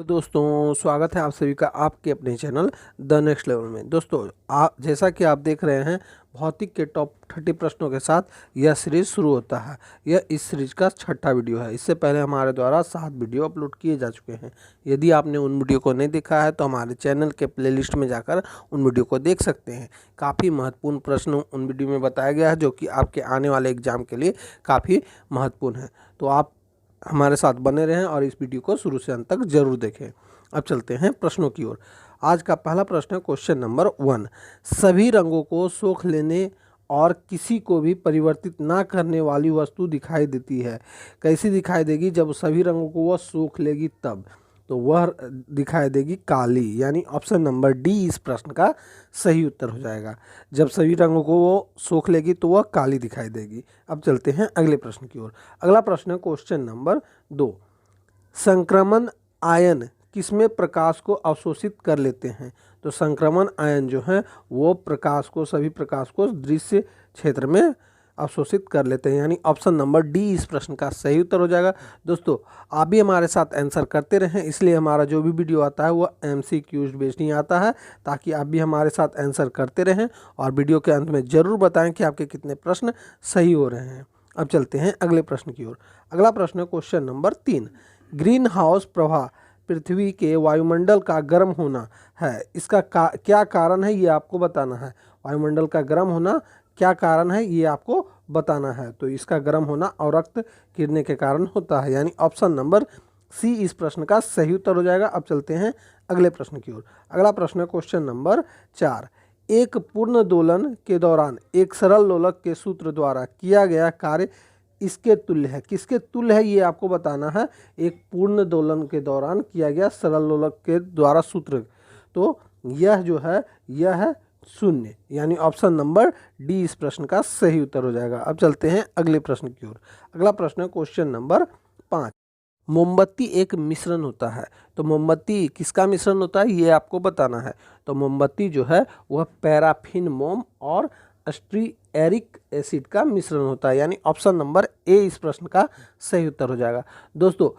तो दोस्तों स्वागत है आप सभी का आपके अपने चैनल द नेक्स्ट लेवल में। दोस्तों जैसा कि आप देख रहे हैं भौतिक के टॉप 30 प्रश्नों के साथ यह सीरीज शुरू होता है। यह इस सीरीज का छठा वीडियो है। इससे पहले हमारे द्वारा 7 वीडियो अपलोड किए जा चुके हैं। यदि आपने उन वीडियो को नहीं देखा है तो हमारे चैनल के प्लेलिस्ट में जाकर उन वीडियो को देख सकते हैं। काफ़ी महत्वपूर्ण प्रश्न उन वीडियो में बताया गया है जो कि आपके आने वाले एग्जाम के लिए काफ़ी महत्वपूर्ण है। तो आप हमारे साथ बने रहें और इस वीडियो को शुरू से अंत तक जरूर देखें। अब चलते हैं प्रश्नों की ओर। आज का पहला प्रश्न है क्वेश्चन नंबर 1। सभी रंगों को सोख लेने और किसी को भी परिवर्तित ना करने वाली वस्तु दिखाई देती है। कैसी दिखाई देगी? जब सभी रंगों को वह सोख लेगी तब तो वह दिखाई देगी काली, यानी ऑप्शन नंबर डी इस प्रश्न का सही उत्तर हो जाएगा। जब सभी रंगों को वो सोख लेगी तो वह काली दिखाई देगी। अब चलते हैं अगले प्रश्न की ओर। अगला प्रश्न है क्वेश्चन नंबर 2। संक्रमण आयन किसमें प्रकाश को अवशोषित कर लेते हैं? तो संक्रमण आयन जो है वो सभी प्रकाश को दृश्य क्षेत्र में अवशोषित कर लेते हैं, यानी ऑप्शन नंबर डी इस प्रश्न का सही उत्तर हो जाएगा। दोस्तों आप भी हमारे साथ आंसर करते रहें, इसलिए हमारा जो भी वीडियो आता है वो MCQ बेस्ड नहीं आता है, ताकि आप भी हमारे साथ आंसर करते रहें और वीडियो के अंत में ज़रूर बताएं कि आपके कितने प्रश्न सही हो रहे हैं। अब चलते हैं अगले प्रश्न की ओर। अगला प्रश्न है क्वेश्चन नंबर 3। ग्रीन हाउस प्रभाव पृथ्वी के वायुमंडल का गर्म होना है, इसका क्या कारण है ये आपको बताना है। वायुमंडल का गर्म होना क्या कारण है ये आपको बताना है। तो इसका गर्म होना अवरक्त किरणें के कारण होता है, यानी ऑप्शन नंबर सी इस प्रश्न का सही उत्तर हो जाएगा। अब चलते हैं अगले प्रश्न की ओर। अगला प्रश्न है क्वेश्चन नंबर 4। एक पूर्ण दोलन के दौरान एक सरल लोलक के सूत्र द्वारा किया गया कार्य इसके तुल्य है। किसके तुल्य है ये आपको बताना है। एक पूर्ण दोलन के दौरान किया गया सरल लोलक के द्वारा सूत्र, तो यह जो है यह है 0, यानी ऑप्शन नंबर डी इस प्रश्न का सही उत्तर हो जाएगा। अब चलते हैं अगले प्रश्न की ओर। अगला प्रश्न है क्वेश्चन नंबर 5। मोमबत्ती एक मिश्रण होता है, तो मोमबत्ती किसका मिश्रण होता है ये आपको बताना है। तो मोमबत्ती जो है वह पैराफिन मोम और स्टीयरिक एसिड का मिश्रण होता है, यानी ऑप्शन नंबर ए इस प्रश्न का सही उत्तर हो जाएगा। दोस्तों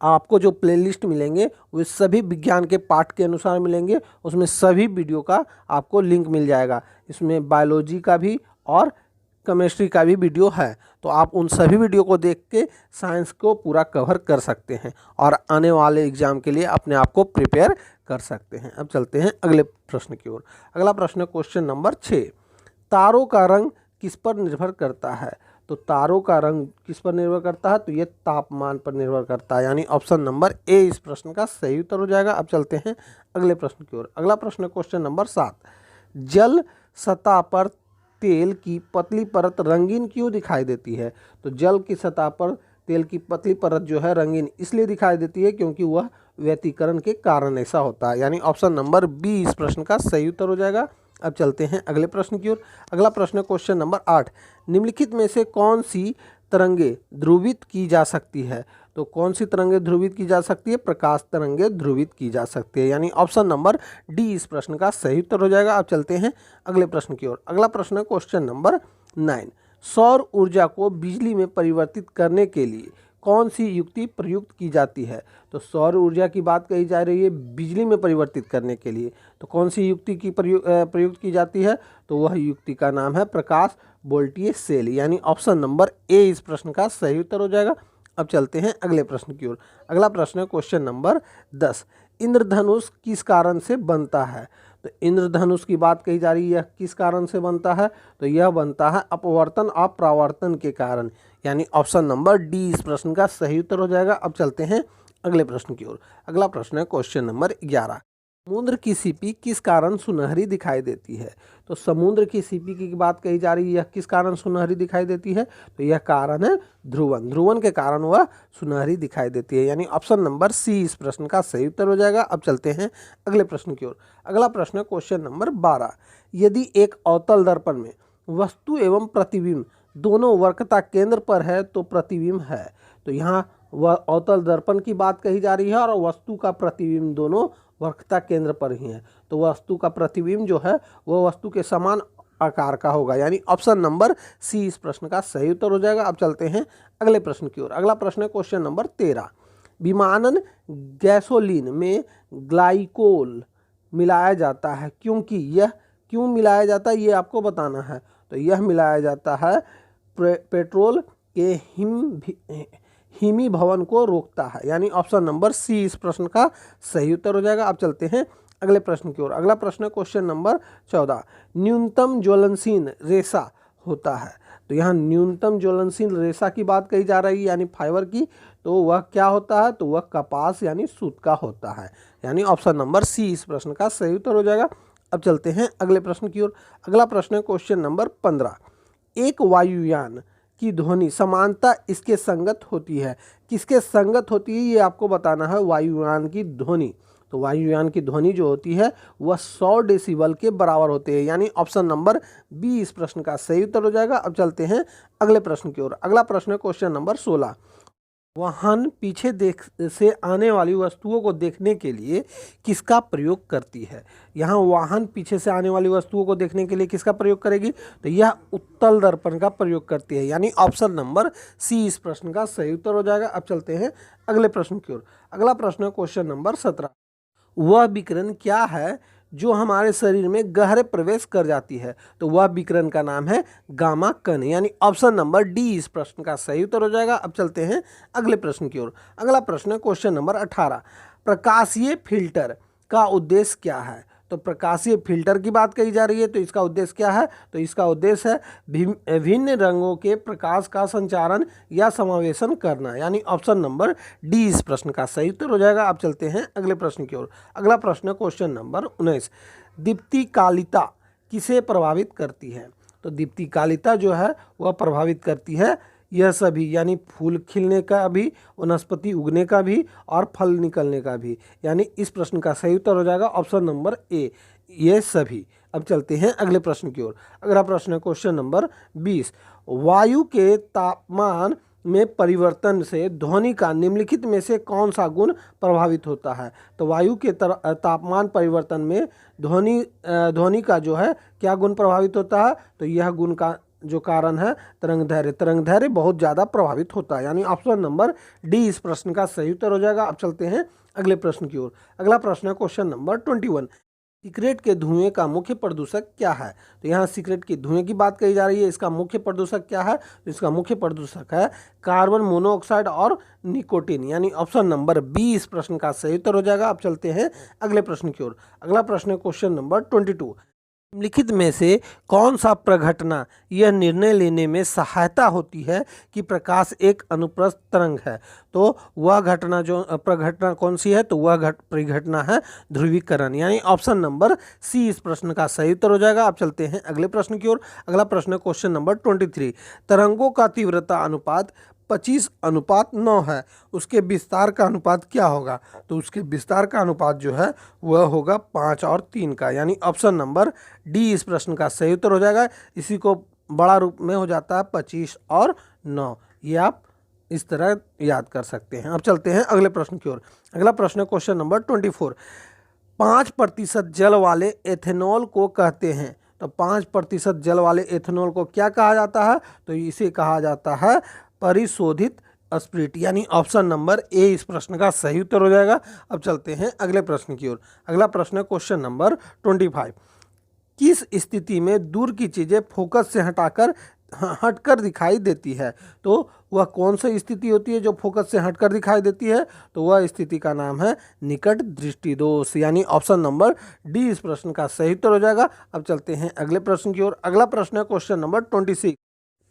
आपको जो प्लेलिस्ट मिलेंगे वे सभी विज्ञान के पाठ के अनुसार मिलेंगे, उसमें सभी वीडियो का आपको लिंक मिल जाएगा। इसमें बायोलॉजी का भी और केमिस्ट्री का भी वीडियो है, तो आप उन सभी वीडियो को देख के साइंस को पूरा कवर कर सकते हैं और आने वाले एग्जाम के लिए अपने आप को प्रिपेयर कर सकते हैं। अब चलते हैं अगले प्रश्न की ओर। अगला प्रश्न क्वेश्चन नंबर 6। तारों का रंग किस पर निर्भर करता है? तो तारों का रंग किस पर निर्भर करता है? तो ये तापमान पर निर्भर करता है, यानी ऑप्शन नंबर ए इस प्रश्न का सही उत्तर हो जाएगा। अब चलते हैं अगले प्रश्न की ओर। अगला प्रश्न क्वेश्चन नंबर 7। जल सतह पर तेल की पतली परत रंगीन क्यों दिखाई देती है? तो जल की सतह पर तेल की पतली परत जो है रंगीन इसलिए दिखाई देती है क्योंकि वह व्यतिकरण के कारण ऐसा होता है, यानी ऑप्शन नंबर बी इस प्रश्न का सही उत्तर हो जाएगा। अब चलते हैं अगले प्रश्न की ओर। अगला प्रश्न क्वेश्चन नंबर 8। निम्नलिखित में से कौन सी तरंगे ध्रुवित की जा सकती है? तो कौन सी तरंगे ध्रुवित की जा सकती है? प्रकाश तरंगे ध्रुवित की जा सकती है, यानी ऑप्शन नंबर डी इस प्रश्न का सही उत्तर हो जाएगा। अब चलते हैं अगले प्रश्न की ओर। अगला प्रश्न है क्वेश्चन नंबर 9। सौर ऊर्जा को बिजली में परिवर्तित करने के लिए कौन सी युक्ति प्रयुक्त की जाती है? तो सौर ऊर्जा की बात कही जा रही है बिजली में परिवर्तित करने के लिए, तो कौन सी युक्ति की प्रयुक्त की जाती है? तो वह युक्ति का नाम है प्रकाश वोल्टीय सेल, यानी ऑप्शन नंबर ए इस प्रश्न का सही उत्तर हो जाएगा। अब चलते हैं अगले प्रश्न की ओर। अगला प्रश्न है क्वेश्चन नंबर 10। इंद्रधनुष किस कारण से बनता है? तो इंद्रधनुष की बात कही जा रही है, यह किस कारण से बनता है? तो यह बनता है अपवर्तन और परावर्तन के कारण, यानी ऑप्शन नंबर डी इस प्रश्न का सही उत्तर हो जाएगा। अब चलते हैं अगले प्रश्न की ओर। अगला प्रश्न है क्वेश्चन नंबर 11। समुद्र की सीपी किस कारण सुनहरी दिखाई देती है? तो समुद्र की सीपी की बात कही जा रही है, यह किस कारण सुनहरी दिखाई देती है? तो यह कारण है ध्रुवन, ध्रुवन के कारण वह सुनहरी दिखाई देती है, यानी ऑप्शन नंबर सी इस प्रश्न का सही उत्तर हो जाएगा। अब चलते हैं अगले प्रश्न की ओर। अगला प्रश्न है क्वेश्चन नंबर 12। यदि एक अवतल दर्पण में वस्तु एवं प्रतिबिंब दोनों वक्रता केंद्र पर है तो प्रतिबिंब है। तो यहाँ वह अवतल दर्पण की बात कही जा रही है और वस्तु का प्रतिबिंब दोनों वक्रता केंद्र पर ही है, तो वस्तु का प्रतिबिंब जो है वह वस्तु के समान आकार का होगा, यानी ऑप्शन नंबर सी इस प्रश्न का सही उत्तर हो जाएगा। अब चलते हैं अगले प्रश्न की ओर। अगला प्रश्न है क्वेश्चन नंबर 13। विमानन गैसोलीन में ग्लाइकोल मिलाया जाता है, क्योंकि यह क्यों मिलाया जाता है ये आपको बताना है। तो यह मिलाया जाता है पेट्रोल के हिमीभवन को रोकता है, यानी ऑप्शन नंबर सी इस प्रश्न का सही उत्तर हो जाएगा। अब चलते हैं अगले प्रश्न की ओर। अगला प्रश्न है क्वेश्चन नंबर 14। न्यूनतम ज्वलनशील रेशा होता है। तो यहाँ न्यूनतम ज्वलनशील रेशा की बात कही जा रही है, यानी फाइबर की। तो वह क्या होता है? तो वह कपास यानी सूत का होता है, यानी ऑप्शन नंबर सी इस प्रश्न का सही उत्तर हो जाएगा। अब चलते हैं अगले प्रश्न की ओर। अगला प्रश्न है क्वेश्चन नंबर 15। एक वायुयान की ध्वनि समानता इसके संगत होती है। किसके संगत होती है ये आपको बताना है। वायुयान की ध्वनि, तो वायुयान की ध्वनि जो होती है वह 100 डेसिबल के बराबर होते हैं, यानी ऑप्शन नंबर बी इस प्रश्न का सही उत्तर हो जाएगा। अब चलते हैं अगले प्रश्न की ओर। अगला प्रश्न है क्वेश्चन नंबर 16। वाहन पीछे से आने वाली वस्तुओं को देखने के लिए किसका प्रयोग करती है? यहाँ वाहन पीछे से आने वाली वस्तुओं को देखने के लिए किसका प्रयोग करेगी? तो यह उत्तल दर्पण का प्रयोग करती है, यानी ऑप्शन नंबर सी इस प्रश्न का सही उत्तर हो जाएगा। अब चलते हैं अगले प्रश्न की ओर। अगला प्रश्न है क्वेश्चन नंबर 17। वह विकिरण क्या है जो हमारे शरीर में गहरे प्रवेश कर जाती है? तो वह विकिरण का नाम है गामा कण, यानी ऑप्शन नंबर डी इस प्रश्न का सही उत्तर हो जाएगा। अब चलते हैं अगले प्रश्न की ओर। अगला प्रश्न है क्वेश्चन नंबर 18। प्रकाशीय फिल्टर का उद्देश्य क्या है? तो प्रकाशीय फिल्टर की बात कही जा रही है, तो इसका उद्देश्य क्या है? तो इसका उद्देश्य है भिन्न रंगों के प्रकाश का संचारण या समावेशन करना, यानी ऑप्शन नंबर डी इस प्रश्न का सही उत्तर हो जाएगा। अब चलते हैं अगले प्रश्न की ओर। अगला प्रश्न है क्वेश्चन नंबर 19। दीप्तिकालिता किसे प्रभावित करती है? तो दीप्तिकालिता जो है वह प्रभावित करती है यह सभी, यानी फूल खिलने का भी, वनस्पति उगने का भी और फल निकलने का भी, यानी इस प्रश्न का सही उत्तर हो जाएगा ऑप्शन नंबर ए, ये सभी। अब चलते हैं अगले प्रश्न की ओर। अगला प्रश्न है क्वेश्चन नंबर 20। वायु के तापमान में परिवर्तन से ध्वनि का निम्नलिखित में से कौन सा गुण प्रभावित होता है? तो वायु के तापमान परिवर्तन में ध्वनि का जो है क्या गुण प्रभावित होता है? तो यह गुण का जो कारण है तरंग दैर्घ्य बहुत ज़्यादा प्रभावित होता है, यानी ऑप्शन नंबर डी इस प्रश्न का सही उत्तर हो जाएगा। अब चलते हैं अगले प्रश्न की ओर। अगला प्रश्न है क्वेश्चन नंबर 21। सिगरेट के धुएं का मुख्य प्रदूषक क्या है? तो यहाँ सिगरेट के धुएं की बात कही जा रही है, इसका मुख्य प्रदूषक क्या है? तो इसका मुख्य प्रदूषक है कार्बन मोनोऑक्साइड और निकोटीन, यानी ऑप्शन नंबर बी इस प्रश्न का सही उत्तर हो जाएगा। अब चलते हैं अगले प्रश्न की ओर। अगला प्रश्न है क्वेश्चन नंबर 22। निम्नलिखित में से कौन सा प्रघटना यह निर्णय लेने में सहायता होती है कि प्रकाश एक अनुप्रस्थ तरंग है? तो वह घटना जो प्रघटना कौन सी है? तो वह परिघटना है ध्रुवीकरण, यानी ऑप्शन नंबर सी इस प्रश्न का सही उत्तर हो जाएगा। अब चलते हैं अगले प्रश्न की ओर। अगला प्रश्न है क्वेश्चन नंबर 23। तरंगों का तीव्रता अनुपात 25:9 है, उसके विस्तार का अनुपात क्या होगा? तो उसके विस्तार का अनुपात जो है वह होगा 5 और 3 का, यानी ऑप्शन नंबर डी इस प्रश्न का सही उत्तर हो जाएगा। इसी को बड़ा रूप में हो जाता है 25 और 9, ये आप इस तरह याद कर सकते हैं। अब चलते हैं अगले प्रश्न की ओर। अगला प्रश्न है क्वेश्चन नंबर 24। 5% जल वाले एथेनॉल को कहते हैं। तो 5% जल वाले एथेनॉल को क्या कहा जाता है? तो इसे कहा जाता है परिशोधित स्प्रिट, यानी ऑप्शन नंबर ए इस प्रश्न का सही उत्तर हो जाएगा। अब चलते हैं अगले प्रश्न की ओर। अगला प्रश्न है क्वेश्चन नंबर 25। किस स्थिति में दूर की चीज़ें फोकस से हटकर दिखाई देती है? तो वह कौन सी स्थिति होती है जो फोकस से हटकर दिखाई देती है? तो वह स्थिति का नाम है निकट दृष्टि दोष, यानी ऑप्शन नंबर डी इस प्रश्न का सही उत्तर हो जाएगा। अब चलते हैं अगले प्रश्न की ओर। अगला प्रश्न है क्वेश्चन नंबर 26।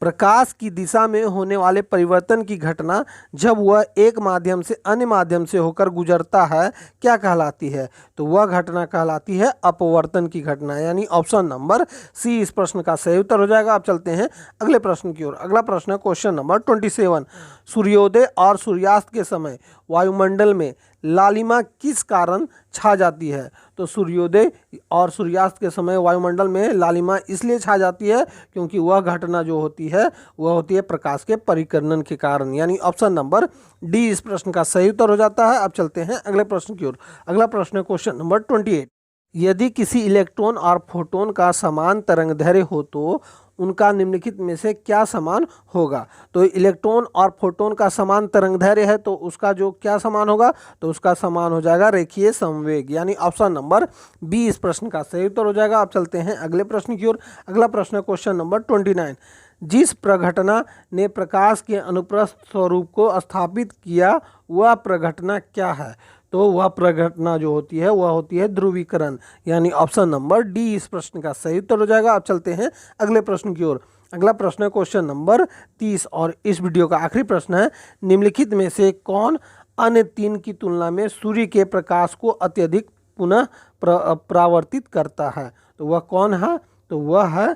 प्रकाश की दिशा में होने वाले परिवर्तन की घटना जब वह एक माध्यम से अन्य माध्यम से होकर गुजरता है क्या कहलाती है? तो वह घटना कहलाती है अपवर्तन की घटना, यानी ऑप्शन नंबर सी इस प्रश्न का सही उत्तर हो जाएगा। अब चलते हैं अगले प्रश्न की ओर। अगला प्रश्न है क्वेश्चन नंबर 27। सूर्योदय और सूर्यास्त के समय वायुमंडल में लालिमा किस कारण छा जाती है? तो सूर्योदय और सूर्यास्त के समय वायुमंडल में लालिमा इसलिए छा जाती है क्योंकि वह घटना जो होती है वह होती है प्रकाश के परिकर्णन के कारण, यानी ऑप्शन नंबर डी इस प्रश्न का सही उत्तर हो जाता है। अब चलते हैं अगले प्रश्न की ओर। अगला प्रश्न है क्वेश्चन नंबर 28। यदि किसी इलेक्ट्रॉन और फोटोन का समान तरंग दैर्घ्य हो तो उनका निम्नलिखित में से क्या समान होगा। तो इलेक्ट्रॉन और फोटोन का समान तरंगदैर्घ्य है तो उसका जो क्या समान होगा, तो उसका समान हो जाएगा रेखीय संवेग, यानी ऑप्शन नंबर बी इस प्रश्न का सही उत्तर हो जाएगा। अब चलते हैं अगले प्रश्न की ओर। अगला प्रश्न है क्वेश्चन नंबर 29। जिस प्रघटना ने प्रकाश के अनुप्रस्थ स्वरूप को स्थापित किया वह प्रघटना क्या है। तो वह प्रघटना जो होती है वह होती है ध्रुवीकरण, यानी ऑप्शन नंबर डी इस प्रश्न का सही उत्तर हो जाएगा। अब चलते हैं अगले प्रश्न की ओर। अगला प्रश्न है क्वेश्चन नंबर 30 और इस वीडियो का आखिरी प्रश्न है, निम्नलिखित में से कौन अन्य तीन की तुलना में सूर्य के प्रकाश को अत्यधिक पुनः परावर्तित करता है। तो वह कौन है, तो वह है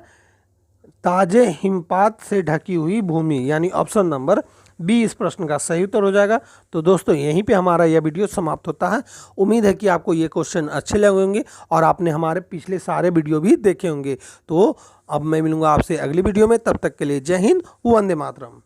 ताजे हिमपात से ढकी हुई भूमि, यानी ऑप्शन नंबर बी इस प्रश्न का सही उत्तर हो जाएगा। तो दोस्तों यहीं पे हमारा यह वीडियो समाप्त होता है। उम्मीद है कि आपको ये क्वेश्चन अच्छे लगे होंगे और आपने हमारे पिछले सारे वीडियो भी देखे होंगे। तो अब मैं मिलूंगा आपसे अगली वीडियो में, तब तक के लिए जय हिंद, वंदे मातरम।